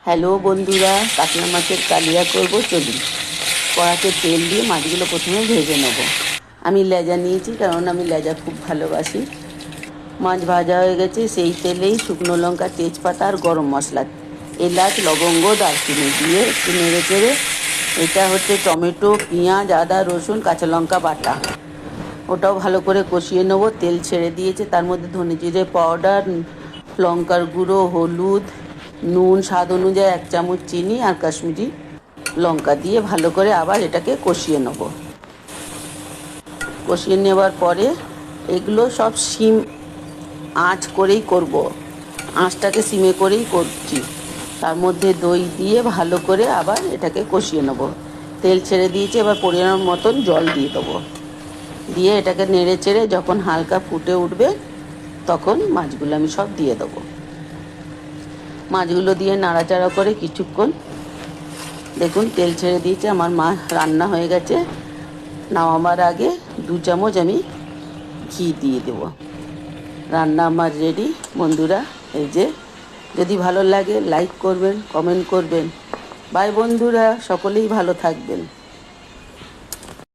Hello বন্ধুরা, কাতলা মাছের কালিয়া করব। চলুন, কড়াতে তেল দিয়ে মাছগুলো প্রথমে ভেজে নেব। আমি লেজা নিয়েছি, কারণ আমি লেজা খুব ভালোবাসি। মাছ ভাজা হয়ে গেছে, সেই তেলেই শুকনো লঙ্কা, তেজপাতা আর গরম মশলা, এলাচ, লবঙ্গ, দারচিনি দিয়ে একটু নেড়ে চেড়ে, এটা হচ্ছে টমেটো, পেঁয়াজ, আদা, রসুন, কাঁচা লঙ্কা বাটা, ওটাও ভালো করে কষিয়ে নেবো। তেল ছেড়ে দিয়েছে, তার মধ্যে ধনে জিরে পাউডার, লঙ্কার গুঁড়ো, হলুদ, নুন স্বাদ অনুযায়ী, 1 চামচ চিনি আর কাশ্মীরি লঙ্কা দিয়ে ভালো করে আবার এটাকে কষিয়ে নেব। কষিয়ে নেবার পরে এগুলো সব সিম আঁচ করেই করব, আঁচটাকে সিমে করেই করছি। তার মধ্যে দই দিয়ে ভালো করে আবার এটাকে কষিয়ে নেব। তেল ছেড়ে দিয়েছি, এবার পরিমাণ মতন জল দিয়ে দেবো। দিয়ে এটাকে নেড়ে চেড়ে যখন হালকা ফুটে উঠবে, তখন মাছগুলো আমি সব দিয়ে দেবো। মাছগুলো দিয়ে নাড়াচাড়া করে কিছুক্ষণ, দেখুন তেল ছেড়ে দিয়েছে, আমার মাছ রান্না হয়ে গেছে। নামাবার আগে 2 চামচ আমি ঘি দিয়ে দেবো। রান্না আমার রেডি বন্ধুরা। এই যে, যদি ভালো লাগে লাইক করবেন, কমেন্ট করবেন। বাই বন্ধুরা, সকলেই ভালো থাকবেন।